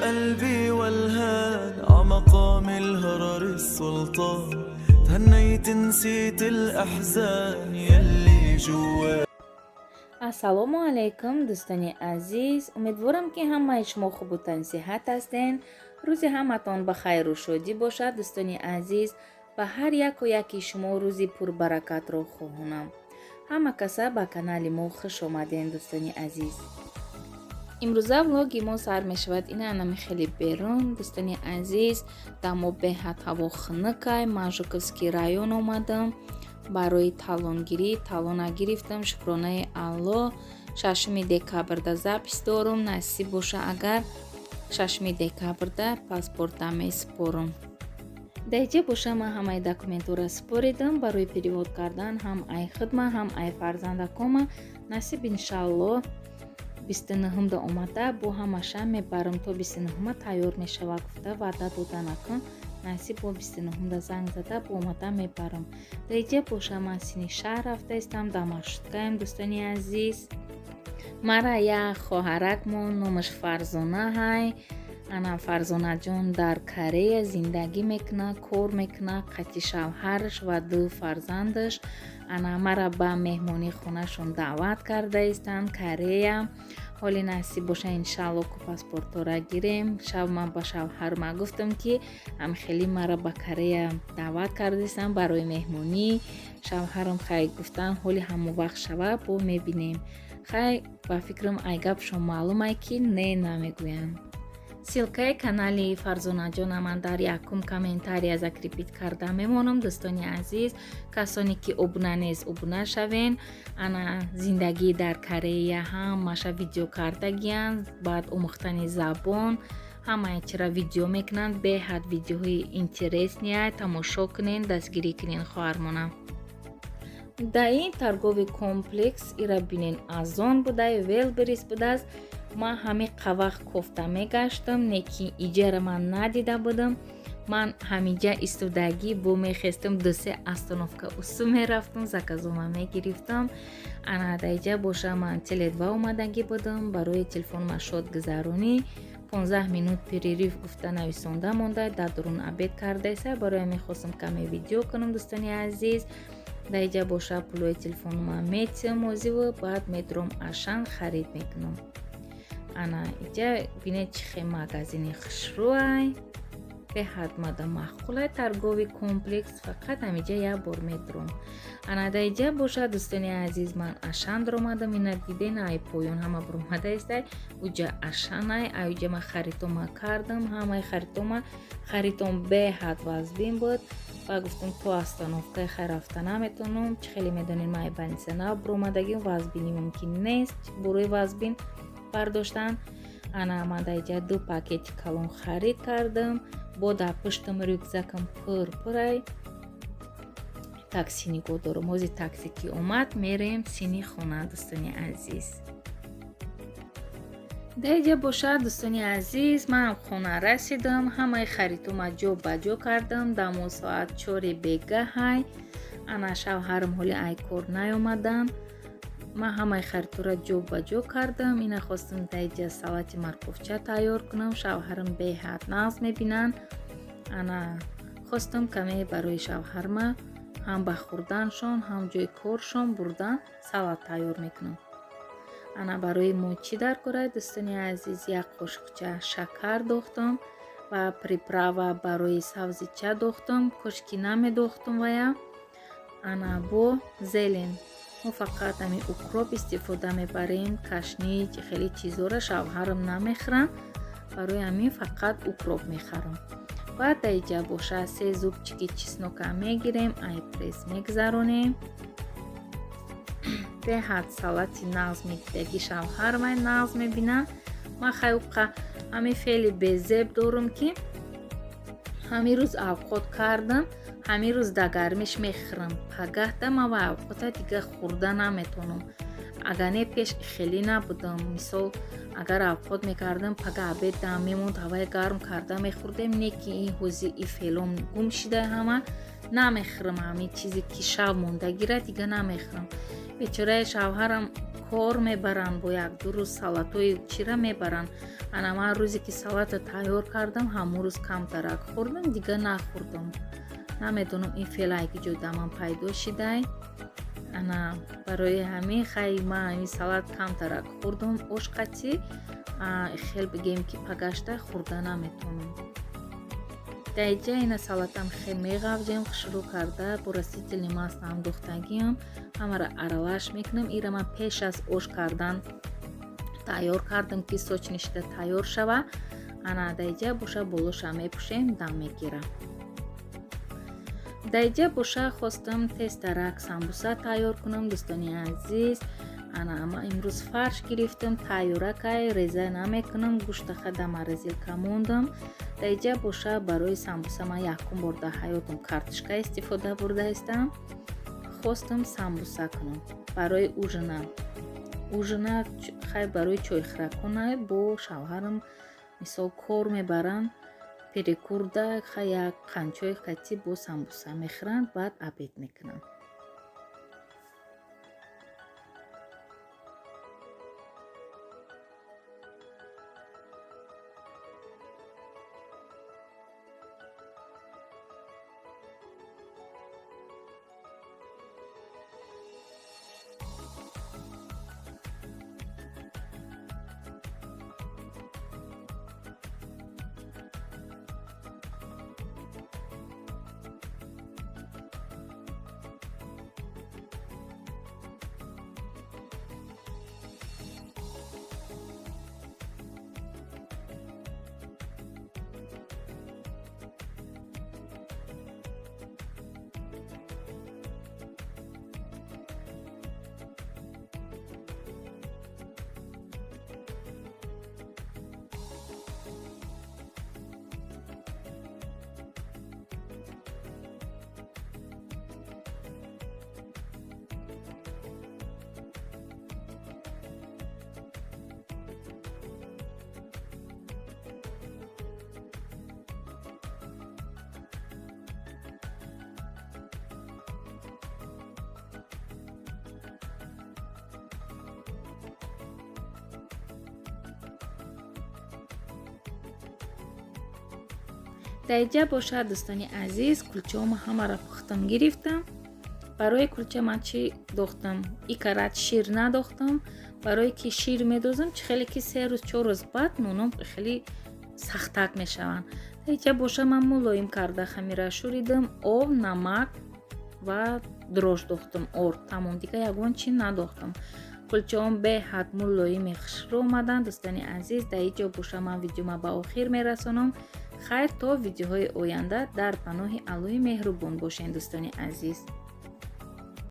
قلبي والهان عمقام الهرر السلطان، تهنيت نسيت الأحزان يلي جوا. ассалому алайкум дӯстони азиз, умедворам ки ҳамаи шумо хубу тансиҳат ҳастен. рӯзи ҳаматон ба хайру шодӣ бошад. дӯстони азиз, ба ҳар яку яки шумо рӯзи пурбаракатро хоҳонам. ҳама каса ба канали мо хуш омаден. дӯстони азиз, имрӯза влоги мо сар мешавад ина анами хеле берун. дӯстони азиз, дамо беҳад ҳаво хунукай. Ман Жуковский район омадам барои талонгирӣ. талона гирифтам, шукронаи Алло. 6 декабрда запис дорум. насиб боша агар 6 декабрда паспортам месупорам. даиҷа боша ман ҳамаи документора супоридам барои перевод кардан ҳам ай хидма, ҳам ай фарзандакома. насиб иншалло 29 омада бо ҳамаша мебарам. то 29 тайёр мешава гуфта ваъда дода накун. насиб бо 29 занг зада бо омада мебарам. даиҷа боша ман сини шаҳр рафтаистам, да маршруткаем. дӯстони азиз, мара як хоҳарак мон, номаш Фарзона ҳай. ана Фарзонаҷон дар Корея зиндагӣ мекуна, кор мекуна, қати шавҳараш ва 2 фарзандаш. ана мара ба меҳмонӣ хонашон даъват кардаистанд Корея. ҳоли насиб боша иншалло ку паспортора гирем. шаб ман ба шавҳарма гуфтам ки амхели мара ба Корея даъват кардаистанд барои меҳмонӣ. шавҳарам хай гуфтан ҳоли ҳамон вақт шава бо мебинем. хай ба фикрам ай гапшон маълумай ки не намегӯянд. силкаи канали Фарзонаҷона ман дар якум комментария закрипит карда мемонам. дӯстони азиз, касоне ки обуна нест обуна шавен. ана зиндагӣ дар Корея ҳам маша видео кардагиянд, баъд омӯхтани забон. ҳамаи чира видео мекунанд. беҳад видеоҳои интересниай. тамошо кунен, дастгирӣ кунен хоҳармонам. дар ин торгови комплекс ира бинен азон будаю велберис будааст. ман ҳами қавақ кофта мегаштам, не ки иҷара ман надида будам. ман ҳамиҷа истодагӣ бо мехестам 2-3 остановка усу мерафтам, заказома мегирифтам. ана даиҷа боша ман Теле2 омадагӣ будам барои телефонма шод гузаронӣ. 15 минут перерив гуфта нависонда монда. дадурун абед кардайса барои мехостам каме видео кунам. дӯстони азиз, даиҷа боша пулои телефонма метиҳам озиву баъд медурам ашан харид мекунам. ана иҷа бинед чӣ хел магазини хушрӯай, беҳад мада маъқулай торгови комплекс. фақат ҳамиҷа як бор медурам. ана даиҷа боша дӯстони азиз, ман ашан дуромадам. ина диден ай поён ҳама буромадаистай. уҷа ашанай айуҷа ман харитома кардам. ҳамаи харитом беҳад вазбин буд. ва гуфтам то остановкаи хай рафта наметонам. чӣ хеле медонем ман больница нав буромадагим, вазбинӣ мумкин нест борои вазбин бардоштан. ана ман даиҷа 2 пакети калон харид кардам. бо дар пуштам рюкзакам пурай. такси нигоҳ дорам. ҳозир такси ки омад мерем сини хона. дӯстони азиз, даиҷа боша дӯстони азиз, ман хона расидам. ҳамаи харитома ҷо ба ҷо кардам. дамо соат 4 бегаҳай. ана шавҳарам ҳоли ай кор наёмадан. ман ҳамаи харитора ҷо ба ҷо кардам. ина хостам даиҷа салати марқовча тайёр кунам. шавҳарам беҳад нағз мебинанд. ана хостам каме барои шавҳарма ҳам ба хӯрданшон ҳам ҷои коршон бурдан салат тайёр мекунам. ана барои мо чӣ даркорад дӯстони азиз, як қошиқча шакар дохтам ва приправа барои сабзича дохтам. кошки намедохтам вая. ана бо зелен мо фақат ҳамин укроп истифода мебарем. кашнич хеле чизора шавҳарам намехӯранд. барои ҳамин фақат укроп мехарам. баъд даиҷа боша 3 зубчики чеснока мегирем, айпресс мегзаронем. беҳад салати нағз мегирдаги шавҳармай нағз мебинанд. ман хайуқа ҳамин феъли безеб дорам ки ҳамин рӯз авқот кардам, ҳамин рӯз дагармиш мехӯрам. пагаҳда ман ва авқота дига хӯрда наметонам. агар не пеш хеле набудам. мисол агар авқот мекардам пага абед дам мемонд, ҳаваи гарм карда мехӯрдем. не ки ин ҳозир ин феълом гум шуда ҳама намехӯрам. ҳамин чизе ки шав мондагира дига намехӯрам. бечораи шавҳарам кор мебаранд, бо 1-2 рӯз салатои чира мебаранд. ана ман рӯзе ки салата тайёр кардам ҳамон рӯз камтарак хӯрдам, дигар нахӯрдам. Намедонам ин феълае ки ҷои дар ман пайдо шидай. ана барои ҳамин хай ман ин салат камтарак хӯрдам. Ош қатӣ хел бигем ки пагашта хӯрда наметавонам. дар инҷа ина салатам хел меғавҷем шурӯъ карда бо растительни маслам духтагиам ҳамаро аралаш мекунам. ира ман пеш аз ош кардан тайёр кардам ки сочнишда тайёр шава. ана дар инҷа боша болоша мепӯшем, дам мегира. дар инҷа боша хостам тестарак самбуса тайёр кунам. дӯстони азиз, ана ман имрӯз фарш гирифтам, тайёракай реза намекунам, гӯштаха дар морозилка мондам. дар инҷа боша барои самбуса ман якум бор дар ҳаётам картошка истифода бурдаистам. хостам самбуса кунам барои ужина хай барои чойхӯракона бо шавҳарам мисол кор мебаранд, перекурда хай як қанчои қатӣ бо самбуса мехӯранд, баъд обед мекунанд. дар инҷа бошад дӯстони азиз, кулчаҳомо ҳамаро пухтам гирифтам. барои кулча ман чӣ дохтам? Икарат шир надохтам. барое ки шир медозам чӣ хеле ки 3 рӯз 4 рӯз баъд нунам хеле сахтак мешаванд. дар инҷа боша ман мулоим карда хамира шӯридам, об, намак ва дрож дохтам, орд. Тамом, дигар ягон чӣ надохтам. кулчаҳом беҳад мулоими хушрӯ омаданд. дӯстони азиз, дар инҷо боша ман видеома ба охир мерасонам. хайр то видеоҳои оянда дар паноҳи Аллоҳи меҳрубон бошед дӯстони азиз.